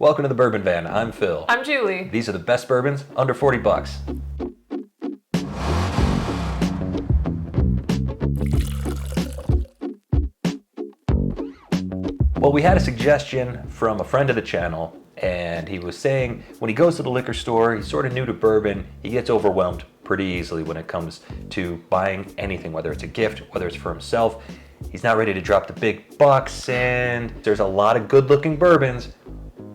Welcome to the Bourbon Van. I'm Phil. I'm Julie. These are the best bourbons under 40 bucks. Well, we had a suggestion from a friend of the channel, and he was saying when he goes to the liquor store, he's sort of new to bourbon, he gets overwhelmed pretty easily when it comes to buying anything, whether it's a gift, whether it's for himself. He's not ready to drop the big bucks, and there's a lot of good-looking bourbons.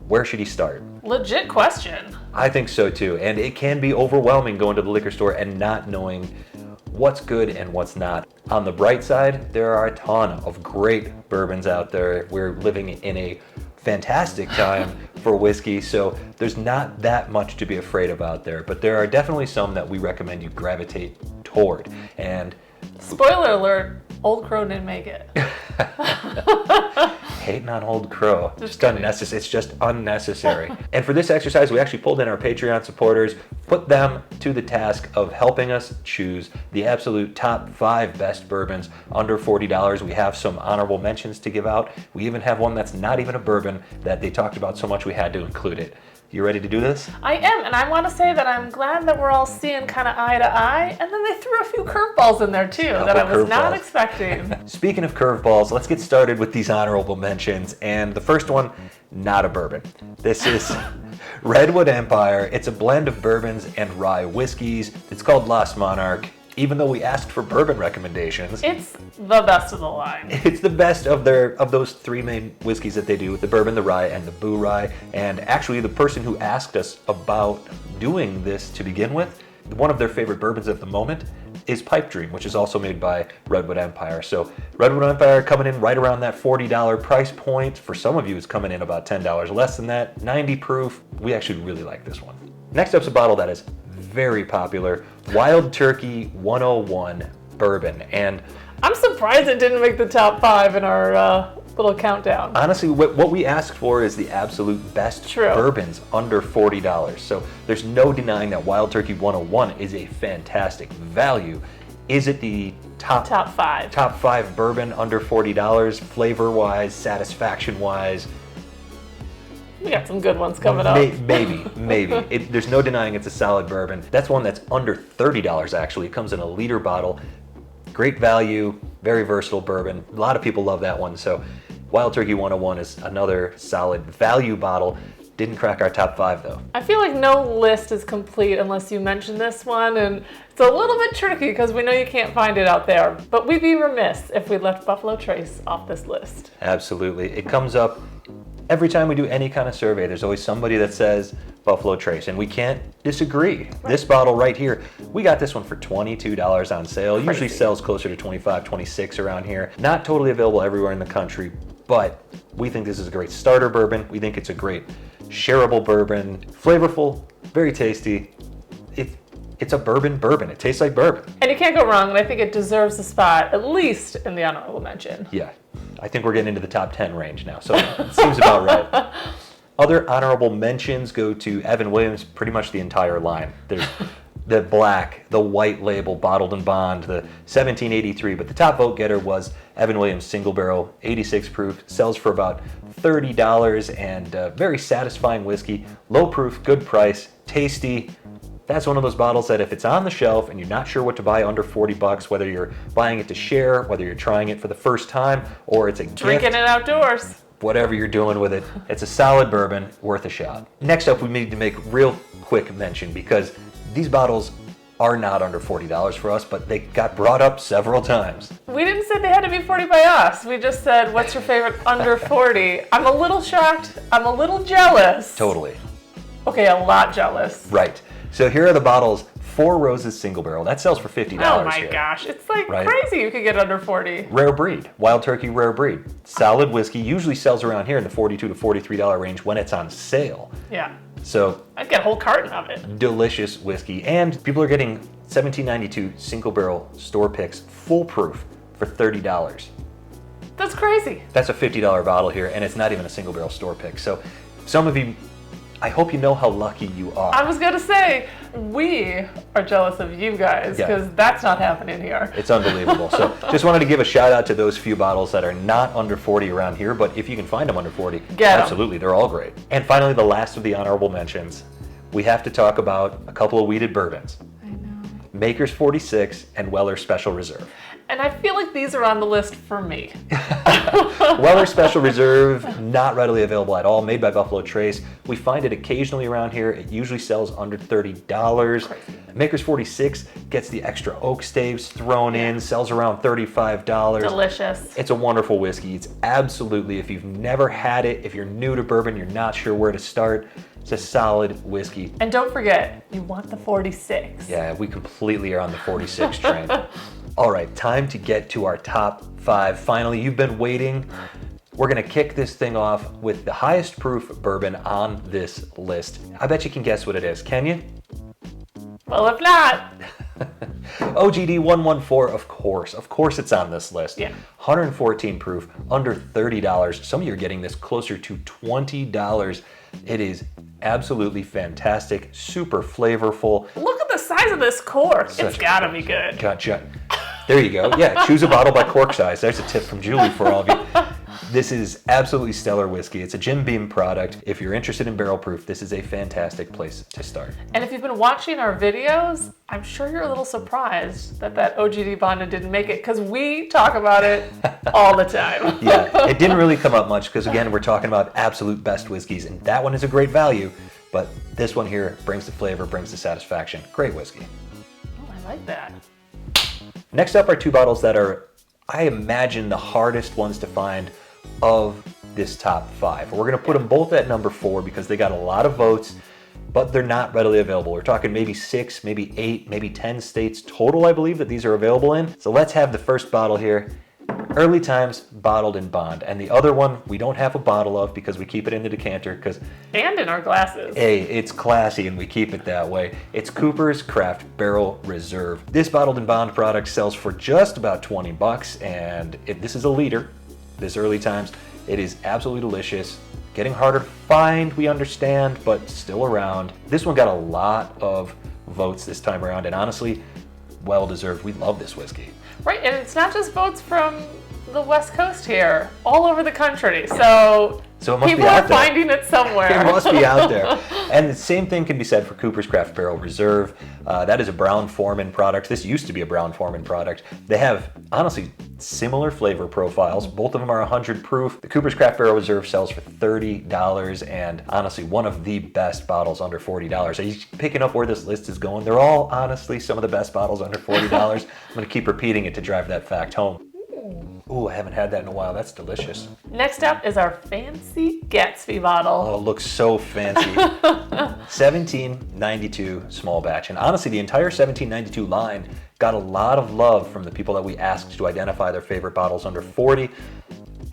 Where should he start? Legit question. I think so too, and it can be overwhelming going to the liquor store and not knowing what's good and what's not. On the bright side, there are a ton of great bourbons out there. We're living in a fantastic time for whiskey, so there's not that much to be afraid of out there, but there are definitely some that we recommend you gravitate toward. And spoiler alert, Old Crow didn't make it. Hating on Old Crow. Just unnecessary. It's just unnecessary. And for this exercise, we actually pulled in our Patreon supporters, put them to the task of helping us choose the absolute top 5 best bourbons under $40. We have some honorable mentions to give out. We even have one that's not even a bourbon that they talked about so much we had to include it. You ready to do this? I am, and I want to say that I'm glad that we're all seeing kind of eye to eye, and then they threw a few curveballs in there too that I was not expecting. Speaking of curveballs, let's get started with these honorable mentions, and the first one, not a bourbon. This is Redwood Empire. It's a blend of bourbons and rye whiskeys. It's called Lost Monarch. Even though we asked for bourbon recommendations, it's the best of the line. It's the best of those 3 main whiskeys that they do, the bourbon, the rye, and the boo rye. And actually, the person who asked us about doing this to begin with, one of their favorite bourbons at the moment is Pipe Dream, which is also made by Redwood Empire. So Redwood Empire coming in right around that $40 price point. For some of you, it's coming in about $10 less than that. 90 proof. We actually really like this one. Next up's a bottle that is very popular, Wild Turkey 101 bourbon. And I'm surprised it didn't make the top 5 in our little countdown. Honestly, what we asked for is the absolute best bourbons under $40. So there's no denying that Wild Turkey 101 is a fantastic value. Is it the top 5 bourbon under $40, flavor-wise, satisfaction-wise? We got some good ones coming up. Maybe. There's no denying it's a solid bourbon. That's one that's under $30 actually. It comes in a liter bottle. Great value, very versatile bourbon. A lot of people love that one. So Wild Turkey 101 is another solid value bottle. Didn't crack our top 5 though. I feel like no list is complete unless you mention this one, and it's a little bit tricky because we know you can't find it out there, but we'd be remiss if we left Buffalo Trace off this list. Absolutely. It comes up every time we do any kind of survey. There's always somebody that says Buffalo Trace, and we can't disagree. Right. This bottle right here, we got this one for $22 on sale. Crazy. Usually sells closer to $25, $26 around here. Not totally available everywhere in the country, but we think this is a great starter bourbon. We think it's a great shareable bourbon, flavorful, very tasty. It's a bourbon. It tastes like bourbon. And you can't go wrong, and I think it deserves a spot, at least in the honorable mention. Yeah, I think we're getting into the top 10 range now, so it seems about right. Other honorable mentions go to Evan Williams, pretty much the entire line. There's the black, the white label, bottled and bond, the 1783, but the top vote getter was Evan Williams Single Barrel, 86 proof, sells for about $30, and very satisfying whiskey, low proof, good price, tasty. That's one of those bottles that if it's on the shelf and you're not sure what to buy under 40 bucks, whether you're buying it to share, whether you're trying it for the first time, or it's a gift. Drinking it outdoors. Whatever you're doing with it, it's a solid bourbon, worth a shot. Next up, we need to make real quick mention because these bottles are not under $40 for us, but they got brought up several times. We didn't say they had to be 40 by us. We just said, what's your favorite under 40? I'm a little shocked. I'm a little jealous. Totally. Okay, a lot jealous. Right. So here are the bottles. Four Roses Single Barrel. That sells for $50 Oh my here. gosh. It's like crazy you could get under 40. Rare breed. Wild Turkey Rare breed. Solid whiskey. Usually sells around here in the $42 to $43 range when it's on sale. Yeah. So I'd get a whole carton of it. Delicious whiskey. And people are getting 1792 Single Barrel store picks full proof for $30. That's crazy. That's a $50 bottle here, and it's not even a Single Barrel store pick. So some of you I hope you know how lucky you are. I was going to say, we are jealous of you guys because that's not happening here. It's unbelievable. So just wanted to give a shout out to those few bottles that are not under 40 around here, but if you can find them under 40, absolutely, they're all great. And finally, the last of the honorable mentions, we have to talk about a couple of wheated bourbons. I know. Maker's 46 and Weller Special Reserve. And I feel like these are on the list for me. Weller Special Reserve, not readily available at all, made by Buffalo Trace. We find it occasionally around here. It usually sells under $30. Crazy. Maker's 46 gets the extra oak staves thrown in, sells around $35. Delicious. It's a wonderful whiskey. It's absolutely, if you've never had it, if you're new to bourbon, you're not sure where to start, it's a solid whiskey. And don't forget, you want the 46. Yeah, we completely are on the 46 train. All right, time to get to our top 5. Finally, you've been waiting. We're gonna kick this thing off with the highest proof bourbon on this list. I bet you can guess what it is, can you? Well, if not. OGD 114, of course it's on this list. Yeah. 114 proof, under $30. Some of you are getting this closer to $20. It is absolutely fantastic, super flavorful. Look at the size of this cork. It's gotta be good. Gotcha. There you go. Yeah, choose a bottle by cork size. There's a tip from Julie for all of you. This is absolutely stellar whiskey. It's a Jim Beam product. If you're interested in barrel proof, this is a fantastic place to start. And if you've been watching our videos, I'm sure you're a little surprised that OGD Bonda didn't make it because we talk about it all the time. Yeah, it didn't really come up much because, again, we're talking about absolute best whiskeys, and that one is a great value, but this one here brings the flavor, brings the satisfaction. Great whiskey. Oh, I like that. Next up are 2 bottles that are, I imagine, the hardest ones to find of this top 5. We're going to put them both at number 4 because they got a lot of votes, but they're not readily available. We're talking maybe 6, maybe 8, maybe 10 states total, I believe, that these are available in. So let's have the first bottle here. Early Times Bottled in Bond. And the other one we don't have a bottle of because we keep it in the decanter because... And in our glasses. Hey, it's classy and we keep it that way. It's Cooper's Craft Barrel Reserve. This Bottled in Bond product sells for just about $20, and if this is a liter, this Early Times, it is absolutely delicious. Getting harder to find, we understand, but still around. This one got a lot of votes this time around, and honestly, well deserved. We love this whiskey. Right, and it's not just votes from the West Coast here, all over the country. So it must people be out are there. finding it somewhere. It must be out there. And the same thing can be said for Cooper's Craft Barrel Reserve. That is a Brown-Forman product. This used to be a Brown-Forman product. They have, honestly, similar flavor profiles. Both of them are 100 proof. The Cooper's Craft Barrel Reserve sells for $30, and honestly, one of the best bottles under $40. Are you picking up where this list is going? They're all, honestly, some of the best bottles under $40. I'm going to keep repeating it to drive that fact home. Ooh, I haven't had that in a while. That's delicious. Next up is our fancy Gatsby bottle. Oh, it looks so fancy. 1792 small batch. And honestly, the entire 1792 line got a lot of love from the people that we asked to identify their favorite bottles under 40.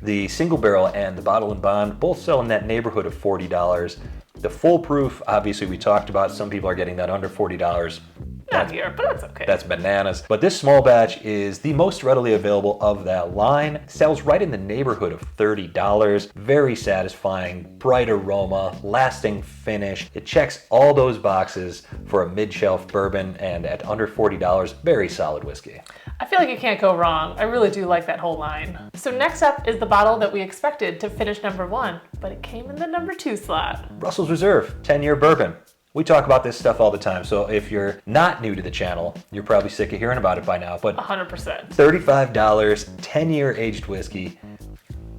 The single barrel and the bottle and bond both sell in that neighborhood of $40. The full proof, obviously we talked about, some people are getting that under $40. Not here, but that's okay. That's bananas. But this small batch is the most readily available of that line. Sells right in the neighborhood of $30. Very satisfying, bright aroma, lasting finish. It checks all those boxes for a mid-shelf bourbon, and at under $40, very solid whiskey. I feel like you can't go wrong. I really do like that whole line. So next up is the bottle that we expected to finish number 1, but it came in the number 2 slot. Russell's Reserve 10-year bourbon. We talk about this stuff all the time, so if you're not new to the channel, you're probably sick of hearing about it by now, but 100%. $35, 10-year aged whiskey.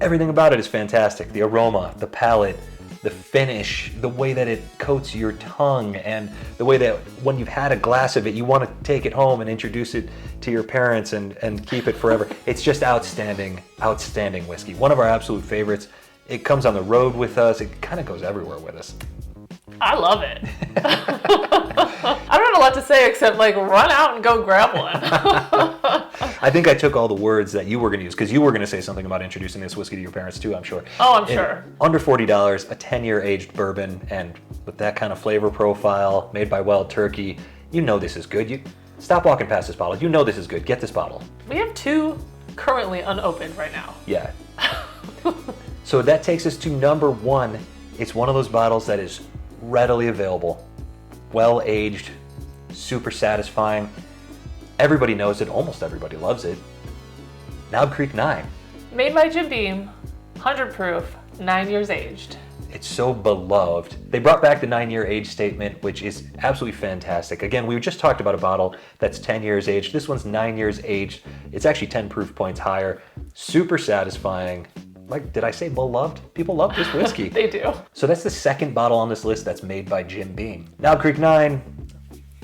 Everything about it is fantastic. The aroma, the palate, the finish, the way that it coats your tongue, and the way that when you've had a glass of it, you want to take it home and introduce it to your parents and keep it forever. It's just outstanding, outstanding whiskey. One of our absolute favorites. It comes on the road with us. It kind of goes everywhere with us. I love it. I don't have a lot to say except like run out and go grab one. I think I took all the words that you were going to use because you were going to say something about introducing this whiskey to your parents too, I'm sure. Oh, I'm sure. Under $40, a 10-year aged bourbon, and with that kind of flavor profile, made by Wild Turkey, you know this is good. You stop walking past this bottle. You know this is good. Get this bottle. We have 2 currently unopened right now. Yeah. So that takes us to number 1. It's one of those bottles that is readily available, well aged, super satisfying. Everybody knows it, almost everybody loves it. Knob Creek 9. Made by Jim Beam, 100 proof, 9 years aged. It's so beloved. They brought back the 9-year age statement, which is absolutely fantastic. Again, we just talked about a bottle that's 10 years aged. This one's 9 years aged. It's actually 10 proof points higher. Super satisfying. Like, did I say beloved? People love this whiskey. They do. So that's the second bottle on this list that's made by Jim Beam. Knob Creek 9,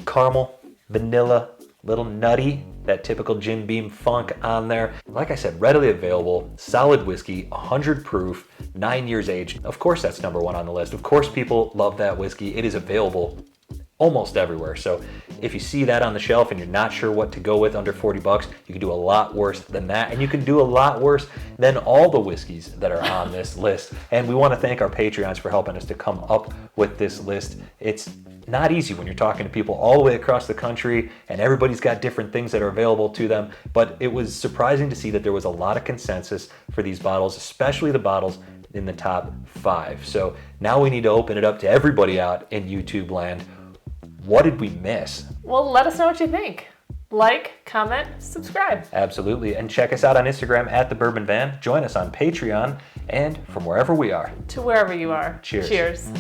caramel, vanilla, little nutty, that typical Jim Beam funk on there. Like I said, readily available, solid whiskey, 100 proof, 9 years aged. Of course that's number one on the list. Of course people love that whiskey. It is available almost everywhere. So if you see that on the shelf and you're not sure what to go with under 40 bucks, you can do a lot worse than that. And you can do a lot worse than all the whiskeys that are on this list. And we want to thank our Patreons for helping us to come up with this list. It's not easy when you're talking to people all the way across the country and everybody's got different things that are available to them. But it was surprising to see that there was a lot of consensus for these bottles, especially the bottles in the top 5. So now we need to open it up to everybody out in YouTube land. What did we miss? Well, let us know what you think. Like, comment, subscribe. Absolutely. And check us out on Instagram at The Bourbon Van. Join us on Patreon and from wherever we are. To wherever you are. Cheers. Cheers.